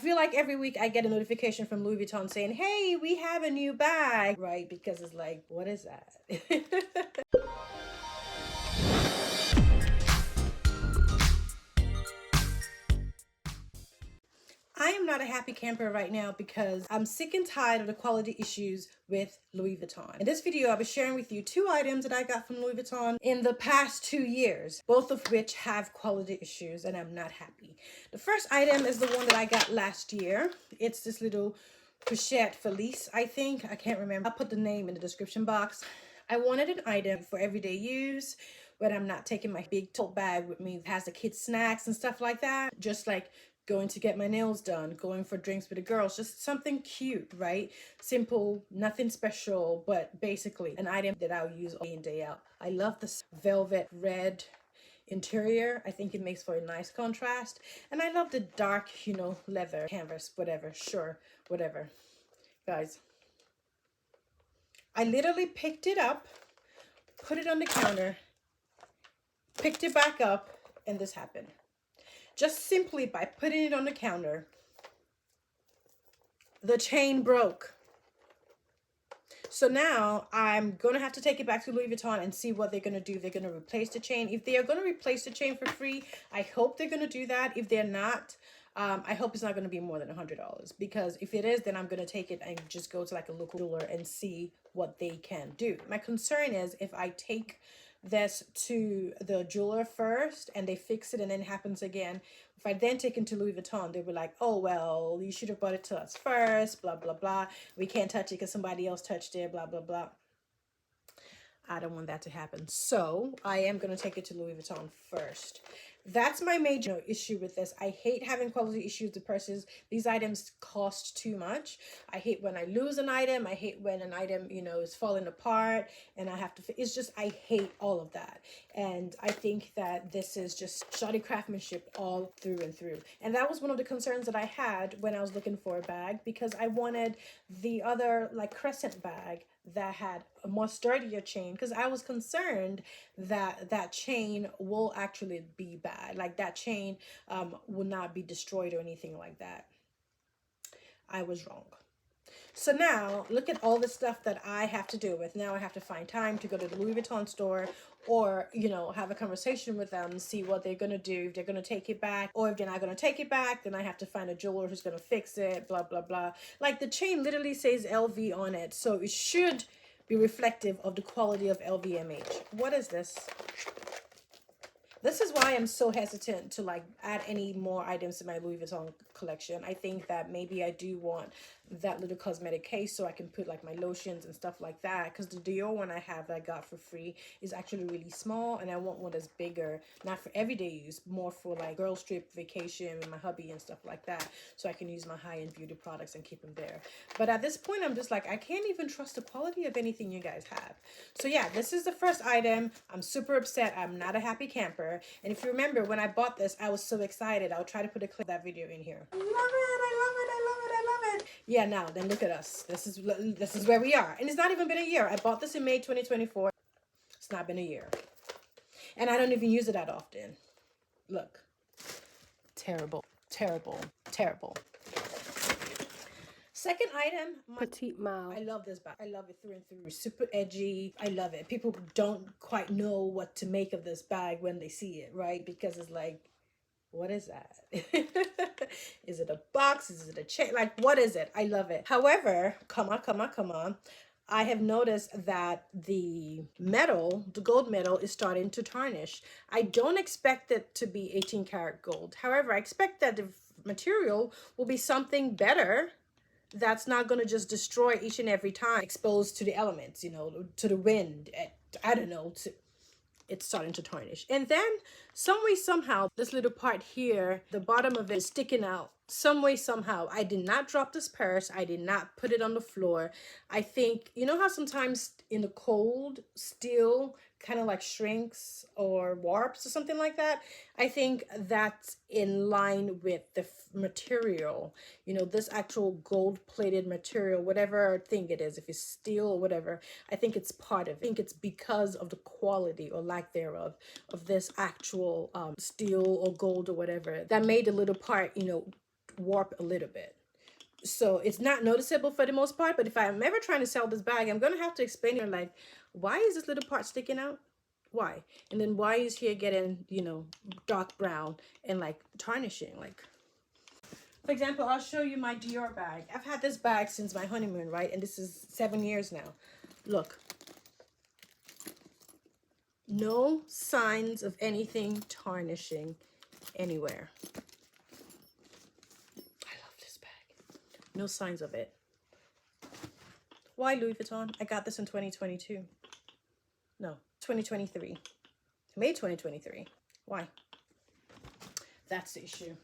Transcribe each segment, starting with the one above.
feel like every week I get a notification from Louis Vuitton saying, hey, we have a new bag, right? Because it's like, what is that? I am not a happy camper right now because I'm sick and tired of the quality issues with Louis Vuitton. In this video, I'll be sharing with you 2 items that I got from Louis Vuitton in the past 2 years, both of which have quality issues and I'm not happy. The first item is the one that I got last year. It's this little Pochette Felice, I think. I can't remember. I'll put the name in the description box. I wanted an item for everyday use when I'm not taking my big tote bag with me. It has the kids' snacks and stuff like that. Just like going to get my nails done, going for drinks with the girls, just something cute, right? Simple, nothing special, but basically an item that I'll use day in, day out. I love this velvet red interior. I think it makes for a nice contrast. And I love the dark, you know, leather, canvas, whatever, sure, whatever. Guys, I literally picked it up, put it on the counter, picked it back up, and this happened. Just simply by putting it on the counter, the chain broke. So now I'm going to have to take it back to Louis Vuitton and see what they're going to do. They're going to replace the chain. If they are going to replace the chain for free, I hope they're going to do that. If they're not, I hope it's not going to be more than $100, because if it is, then I'm going to take it and just go to like a local jeweler and see what they can do. My concern is if I take this to the jeweler first and they fix it and then it happens again, if I then take it to Louis Vuitton, they'll be like, oh, well, you should have brought it to us first, blah, blah, blah. We can't touch it because somebody else touched it, blah, blah, blah. I don't want that to happen. So I am going to take it to Louis Vuitton first. That's my major issue with this. I hate having quality issues with purses. These items cost too much. I hate when I lose an item. I hate when an item, you know, is falling apart and I have to, it's just, I hate all of that. And I think that this is just shoddy craftsmanship all through and through. And that was one of the concerns that I had when I was looking for a bag, because I wanted the other like crescent bag that had a more sturdier chain, because I was concerned that that chain will actually be bad, like that chain will not be destroyed or anything like that. I was wrong. So now look at all the stuff that I have to deal with. Now I have to find time to go to the Louis Vuitton store, or, you know, have a conversation with them, see what they're going to do, if they're going to take it back, or if they're not going to take it back, then I have to find a jeweler who's going to fix it, blah, blah, blah. Like the chain literally says LV on it, so it should be reflective of the quality of LVMH. What is this? This is why I'm so hesitant to like add any more items to my Louis Vuitton collection. I think that maybe I do want that little cosmetic case so I can put like my lotions and stuff like that, because the Dior one I have that I got for free is actually really small, and I want one that's bigger, not for everyday use, more for like girls trip, vacation with my hubby and stuff like that, so I can use my high-end beauty products and keep them there. But at this point I'm just like, I can't even trust the quality of anything you guys have. So yeah, this is the first item. I'm super upset. I'm not a happy camper. And if you remember when I bought this, I was so excited. I'll try to put a clip of that video in here. I love it, I love it, I love it, I love it. Yeah, now then look at us. This is where we are. And it's not even been a year. I bought this in May 2024. It's not been a year. And I don't even use it that often. Look. Terrible, terrible, terrible. Second item, Petite Mal. I love this bag. I love it through and through. Super edgy. I love it. People don't quite know what to make of this bag when they see it, right? Because it's like, what is that? Is it a box? Is it a chain? Like, what is it? I love it. However, come on. I have noticed that the metal, the gold metal, is starting to tarnish. I don't expect it to be 18 karat gold. However, I expect that the material will be something better that's not going to just destroy each and every time exposed to the elements, you know, to the wind. I don't know. It's starting to tarnish. And then some way, somehow, this little part here, the bottom of it is sticking out. Some way, somehow. I did not drop this purse. I did not put it on the floor. I think, you know how sometimes in the cold, steel kind of like shrinks or warps or something like that? I think that's in line with the material. You know, this actual gold-plated material, whatever thing it is, if it's steel or whatever, I think it's part of it. I think it's because of the quality or lack thereof of this actual steel or gold or whatever that made the little part, you know, warp a little bit. So it's not noticeable for the most part, but if I'm ever trying to sell this bag, I'm gonna have to explain to her, like, why is this little part sticking out? Why? And then why is here getting, you know, dark brown and like tarnishing? Like, for example, I'll show you my Dior bag. I've had this bag since my honeymoon, right? And this is 7 years now. Look. No signs of anything tarnishing anywhere. I love this bag. No signs of it. Why Louis Vuitton? I got this in 2022. No, 2023. May 2023. Why? That's the issue.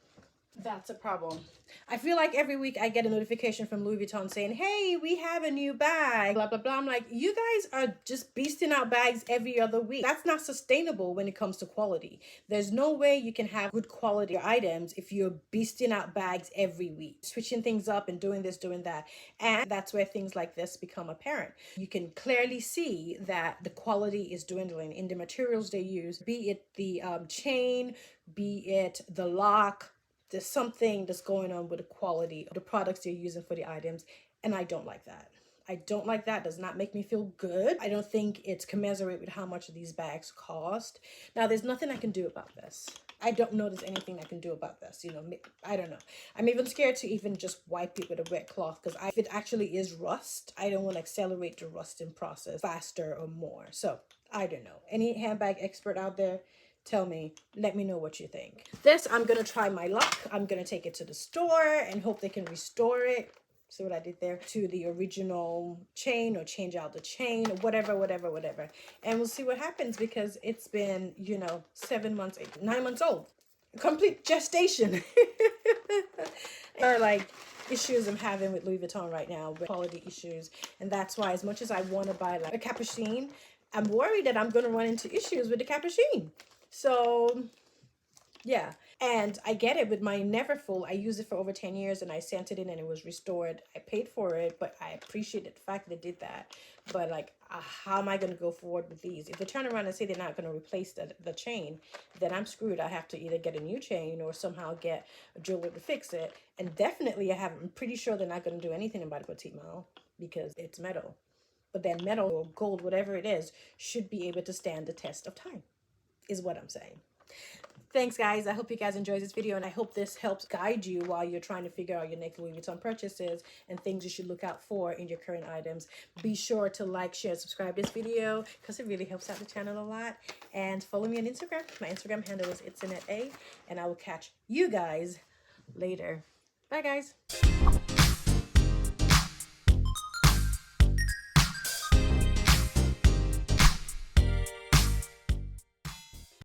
That's a problem. I feel like every week I get a notification from Louis Vuitton saying, hey, we have a new bag, blah, blah, blah. I'm like, you guys are just beasting out bags every other week. That's not sustainable when it comes to quality. There's no way you can have good quality items if you're beasting out bags every week, switching things up and doing this, doing that. And that's where things like this become apparent. You can clearly see that the quality is dwindling in the materials they use, be it the chain, be it the lock. There's something that's going on with the quality of the products they're using for the items, and I don't like that. I don't like that. It does not make me feel good. I don't think it's commensurate with how much these bags cost. Now, there's nothing I can do about this. I don't know there's anything I can do about this. You know, I don't know. I'm even scared to even just wipe it with a wet cloth, because if it actually is rust, I don't want to accelerate the rusting process faster or more. So I don't know. Any handbag expert out there? Tell me, let me know what you think. This, I'm going to try my luck. I'm going to take it to the store and hope they can restore it. See what I did there? To the original chain, or change out the chain, or whatever. And we'll see what happens, because it's been, you know, 7 months, 9 months old. Complete gestation. Or like issues I'm having with Louis Vuitton right now, with quality issues. And that's why, as much as I want to buy like a Capucine, I'm worried that I'm going to run into issues with the Capucine. So, yeah. And I get it with my Neverfull. I used it for over 10 years and I sent it in and it was restored. I paid for it, but I appreciated the fact that they did that. But like, how am I going to go forward with these? If they turn around and say they're not going to replace the chain, then I'm screwed. I have to either get a new chain or somehow get a jeweler to fix it. And definitely I'm pretty sure they're not going to do anything about the Petite Malle, because it's metal. But then metal or gold, whatever it is, should be able to stand the test of time, is what I'm saying. Thanks, guys. I hope you guys enjoyed this video, and I hope this helps guide you while you're trying to figure out your next Louis Vuitton purchases and things you should look out for in your current items. Be sure to like, share, subscribe this video, because it really helps out the channel a lot. And follow me on Instagram. My Instagram handle is Annette A, and I will catch you guys later. Bye, guys.